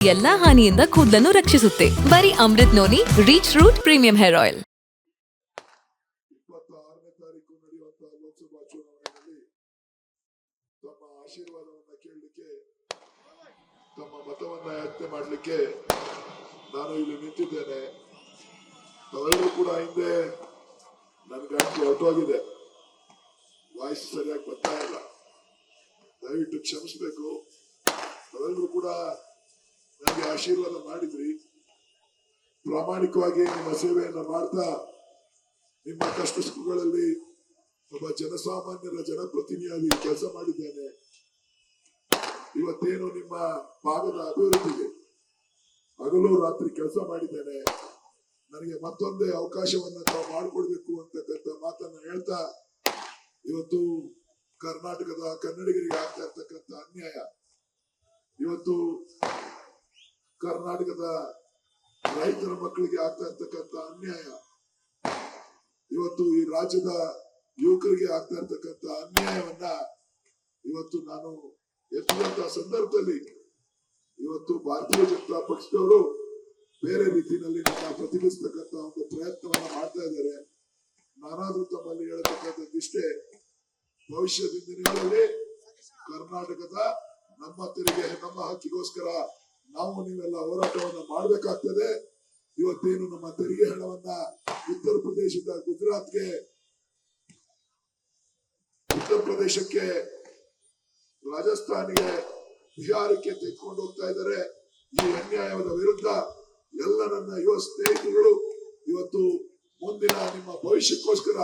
ಎಲ್ಲಾ ಹಾನಿಯಿಂದ ಕೂದಲನ್ನು ರಕ್ಷಿಸುತ್ತೆ. ಬರೀ Amrut noni reach root premium hair oil. 26ನೇ ತಾರೀಕು ನಡೆಯುವಂತಹ ಲೋಕಸಭಾ ಚುನಾವಣೆಯಲ್ಲಿ ತಮ್ಮ ಆಶೀರ್ವಾದವನ್ನ ಕೇಳಲಿಕ್ಕೆ, ತಮ್ಮ ಮತವನ್ನ ಯಾಚನೆ ಮಾಡಲಿಕ್ಕೆ ನಾನು ಇಲ್ಲಿ ನಿಂತಿದ್ದೇನೆ. ತಾವೆಲ್ಲರೂ ಕೂಡ ಹಿಂದೆ ನನಗೆ ಹೊರಟೋಗಿದೆ, ವಾಯ್ಸ್ ಸರಿಯಾಗಿ ಬರ್ತಾ ಇಲ್ಲ, ದಯವಿಟ್ಟು ಕ್ಷಮಿಸಬೇಕು. ತಾವೆಲ್ಲರೂ ಕೂಡ ನನಗೆ ಆಶೀರ್ವಾದ ಮಾಡಿದ್ರಿ. ಪ್ರಾಮಾಣಿಕವಾಗಿ ನಿಮ್ಮ ಸೇವೆಯನ್ನ ಮಾಡ್ತಾ ನಿಮ್ಮ ಕಷ್ಟ ಸುಖಗಳಲ್ಲಿ ಒಬ್ಬ ಜನಸಾಮಾನ್ಯರ ಜನಪ್ರತಿನಿಧಿಯಾಗಿ ಕೆಲಸ ಮಾಡಿದ್ದೇನೆ. ಇವತ್ತೇನು ನಿಮ್ಮ ಭಾಗದ ಅಭಿವೃದ್ಧಿಗೆ ಹಗಲು ರಾತ್ರಿ ಕೆಲಸ ಮಾಡಿದ್ದೇನೆ. ನನಗೆ ಮತ್ತೊಂದೇ ಅವಕಾಶವನ್ನ ತಾವು ಮಾಡಿಕೊಡ್ಬೇಕು ಅಂತಕ್ಕಂಥ ಮಾತನ್ನ ಹೇಳ್ತಾ, ಇವತ್ತು ಕರ್ನಾಟಕದ ಕನ್ನಡಿಗರಿಗೆ ಆಗ್ತಾ ಇರ್ತಕ್ಕಂಥ ಅನ್ಯಾಯ, ಇವತ್ತು ಕರ್ನಾಟಕದ ರೈತರ ಮಕ್ಕಳಿಗೆ ಆಗ್ತಾ ಇರ್ತಕ್ಕಂಥ ಅನ್ಯಾಯ, ಇವತ್ತು ಈ ರಾಜ್ಯದ ಯುವಕರಿಗೆ ಆಗ್ತಾ ಇರ್ತಕ್ಕಂಥ ಅನ್ಯಾಯವನ್ನ ಇವತ್ತು ನಾನು ಎತ್ತುವಂತಹ ಸಂದರ್ಭದಲ್ಲಿ ಇವತ್ತು ಭಾರತೀಯ ಜನತಾ ಪಕ್ಷದವರು ಬೇರೆ ರೀತಿಯಲ್ಲಿ ನನ್ನ ಪ್ರತಿನಿಧಿಸ್ತಕ್ಕಂಥ ಒಂದು ಪ್ರಯತ್ನವನ್ನ ಮಾಡ್ತಾ ಇದ್ದಾರೆ. ನಾನಾದ್ರೂ ತಮ್ಮಲ್ಲಿ ಹೇಳತಕ್ಕಂಥದ್ದಿಷ್ಟೇ, ಭವಿಷ್ಯದ ದಿನಗಳಲ್ಲಿ ಕರ್ನಾಟಕದ ನಮ್ಮ ತೆರಿಗೆ, ನಮ್ಮ ಹಕ್ಕಿಗೋಸ್ಕರ ನಾವು ನೀವೆಲ್ಲ ಹೋರಾಟವನ್ನ ಮಾಡಬೇಕಾಗ್ತದೆ. ಇವತ್ತೇನು ನಮ್ಮ ತೆರಿಗೆ ಹಣವನ್ನ ಉತ್ತರ ಪ್ರದೇಶದ ಗುಜರಾತ್ಗೆ, ಉತ್ತರ ಪ್ರದೇಶಕ್ಕೆ, ರಾಜಸ್ಥಾನಿಗೆ, ಬಿಹಾರಕ್ಕೆ ತೆಗೆದುಕೊಂಡು ಹೋಗ್ತಾ ಇದ್ದಾರೆ. ಈ ಅನ್ಯಾಯದ ವಿರುದ್ಧ ಎಲ್ಲ ನನ್ನ ಯುವ ಸ್ನೇಹಿತರುಗಳು ಇವತ್ತು ಮುಂದಿನ ನಿಮ್ಮ ಭವಿಷ್ಯಕ್ಕೋಸ್ಕರ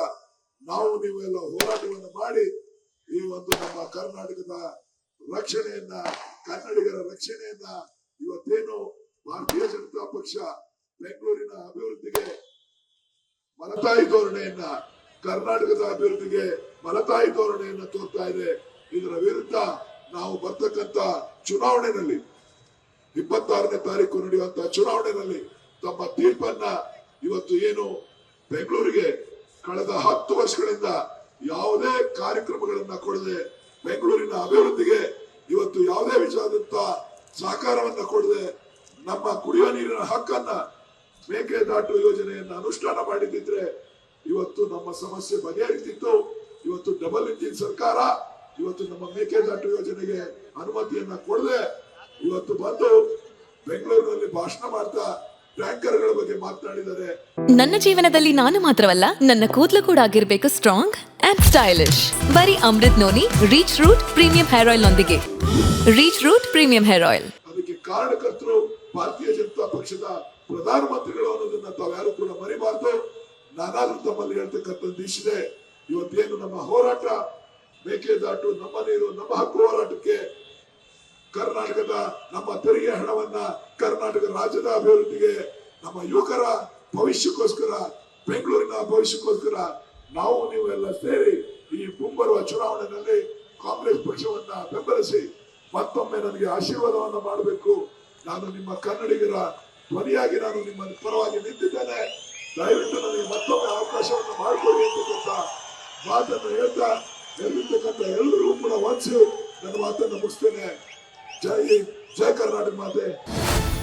ನಾವು ನೀವೆಲ್ಲ ಹೋರಾಟವನ್ನು ಮಾಡಿ ಈ ಒಂದು ನಮ್ಮ ಕರ್ನಾಟಕದ ರಕ್ಷಣೆಯನ್ನ, ಕನ್ನಡಿಗರ ರಕ್ಷಣೆಯನ್ನ ಇವತ್ತೇನು ಭಾರತೀಯ ಜನತಾ ಪಕ್ಷ ಬೆಂಗಳೂರಿನ ಅಭಿವೃದ್ಧಿಗೆ ಮಲತಾಯಿ ಧೋರಣೆಯನ್ನ, ಕರ್ನಾಟಕದ ಅಭಿವೃದ್ಧಿಗೆ ಮಲತಾಯಿ ಧೋರಣೆಯನ್ನ ತೋರ್ತಾ ಇದೆ. ಇದರ ವಿರುದ್ಧ ನಾವು ಬರ್ತಕ್ಕಂತ ಚುನಾವಣೆಯಲ್ಲಿ 26ನೇ ತಾರೀಕು ನಡೆಯುವಂತಹ ಚುನಾವಣೆಯಲ್ಲಿ ತಮ್ಮ ತೀರ್ಪನ್ನ ಇವತ್ತು ಏನು ಬೆಂಗಳೂರಿಗೆ ಕಳೆದ 10 ವರ್ಷಗಳಿಂದ ಯಾವುದೇ ಕಾರ್ಯಕ್ರಮಗಳನ್ನ ಕೊಡದೆ, ಬೆಂಗಳೂರಿನ ಅಭಿವೃದ್ಧಿಗೆ ಇವತ್ತು ಯಾವುದೇ ವಿಚಾರದಂತ ಸಹಕಾರವನ್ನ ಕೊಡದೆ, ನಮ್ಮ ಕುಡಿಯುವ ನೀರಿನ ಹಕ್ಕನ್ನ, ಮೇಕೆದಾಟು ಯೋಜನೆಯನ್ನ ಅನುಷ್ಠಾನ ಮಾಡಿದ್ರೆ ಇವತ್ತು ನಮ್ಮ ಸಮಸ್ಯೆ ಬಗೆಹರಿತಿತ್ತು. ಇವತ್ತು ಡಬಲ್ ಇಂಜಿನ್ ಸರ್ಕಾರ ಇವತ್ತು ನಮ್ಮ ಮೇಕೆದಾಟು ಯೋಜನೆಗೆ ಅನುಮತಿಯನ್ನ ಕೊಡದೆ ಇವತ್ತು ಬಂದು ಬೆಂಗಳೂರಿನಲ್ಲಿ ಭಾಷಣ ಮಾಡ್ತಾ ಟ್ಯಾಂಕರ್ಗಳ ಬಗ್ಗೆ ಮಾತನಾಡಿದ್ದಾರೆ. ನನ್ನ ಜೀವನದಲ್ಲಿ ನಾನು ಮಾತ್ರವಲ್ಲ, ನನ್ನ ಕೂದಲು ಕೂಡ ಆಗಿರ್ಬೇಕು ಸ್ಟ್ರಾಂಗ್ ಅಂಡ್ ಸ್ಟೈಲಿಶ್. ಬರೀ Amrut noni reach root premium hair oil ನೊಂದಿಗೆ. Reach root premium hair oil. ಅದಕ್ಕೆ ಕಾರಣಕರ್ತರು ಭಾರತೀಯ ಜನತಾ ಪಕ್ಷದ ಪ್ರಧಾನಮಂತ್ರಿಗಳು ಅನ್ನೋದನ್ನ ತಾವ್ಯಾರು ಕೂಡ ಮರಿಬಾರ್ದು. ನಾನಾದ್ರೂ ತಮ್ಮಲ್ಲಿ ಹೇಳ್ತಕ್ಕಂಥದ್ದು ಇಷ್ಟಿದೆ. ಇವತ್ತೇನು ನಮ್ಮ ಹೋರಾಟ, ಮೇಕೆದಾಟು, ನಮ್ಮ ನೀರು, ನಮ್ಮ ಹಕ್ಕು ಹೋರಾಟಕ್ಕೆ ಕರ್ನಾಟಕದ ನಮ್ಮ ತೆರಿಗೆ ಹಣವನ್ನ ಕರ್ನಾಟಕ ರಾಜ್ಯದ ಅಭಿವೃದ್ಧಿಗೆ, ನಮ್ಮ ಯುವಕರ ಭವಿಷ್ಯಕ್ಕೋಸ್ಕರ, ಬೆಂಗಳೂರಿನ ಭವಿಷ್ಯಕ್ಕೋಸ್ಕರ ನಾವು ನೀವೆಲ್ಲ ಸೇರಿ ಈ ಮುಂಬರುವ ಚುನಾವಣೆಯಲ್ಲಿ ಕಾಂಗ್ರೆಸ್ ಪಕ್ಷವನ್ನ ಬೆಂಬಲಿಸಿ ಮತ್ತೊಮ್ಮೆ ನನಗೆ ಆಶೀರ್ವಾದವನ್ನ ಮಾಡಬೇಕು. ನಾನು ನಿಮ್ಮ ಕನ್ನಡಿಗರ ಧ್ವನಿಯಾಗಿ ನಾನು ನಿಮ್ಮ ಪರವಾಗಿ ನಿಂತಿದ್ದೇನೆ. ದಯವಿಟ್ಟು ನನಗೆ ಮತ್ತೊಮ್ಮೆ ಅವಕಾಶವನ್ನು ಮಾಡಿಕೊಡಿ ಅಂತಕ್ಕಂಥ ಮಾತನ್ನು ಹೇಳ್ತಾ, ಎಲ್ಲಿರ್ತಕ್ಕಂಥ ಎಲ್ಲರಿಗೂ ಕೂಡ ವಂದಿಸಿ ನನ್ನ ಮಾತನ್ನು ಮುಗಿಸ್ತೇನೆ. ಜೈ ಹಿಂದ್, ಜೈ ಕರ್ನಾಟಕ ಮಾತೆ.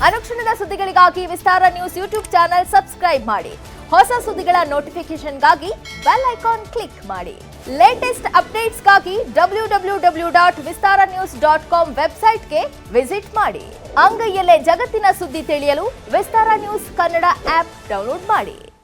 ಅನುಕ್ಷಣದ ಸುದ್ದಿಗಳಿಗಾಗಿ ವಿಸ್ತಾರ ನ್ಯೂಸ್ ಯೂಟ್ಯೂಬ್ ಚಾನೆಲ್ ಸಬ್ಸ್ಕ್ರೈಬ್ ಮಾಡಿ. ಹೊಸ ಸುದ್ದಿಗಳ ನೋಟಿಫಿಕೇಶನ್ಗಾಗಿ ಬೆಲ್ ಐಕಾನ್ ಕ್ಲಿಕ್ ಮಾಡಿ. ಲೇಟೆಸ್ಟ್ ಅಪ್ಡೇಟ್ಸ್ಗಾಗಿ www.vistaranews.com ವೆಬ್ಸೈಟ್ಗೆ ವಿಸಿಟ್ ಮಾಡಿ. ಅಂಗೈಯಲ್ಲೇ ಜಗತ್ತಿನ ಸುದ್ದಿ ತಿಳಿಯಲು ವಿಸ್ತಾರ ನ್ಯೂಸ್ ಕನ್ನಡ ಆಪ್ ಡೌನ್ಲೋಡ್ ಮಾಡಿ.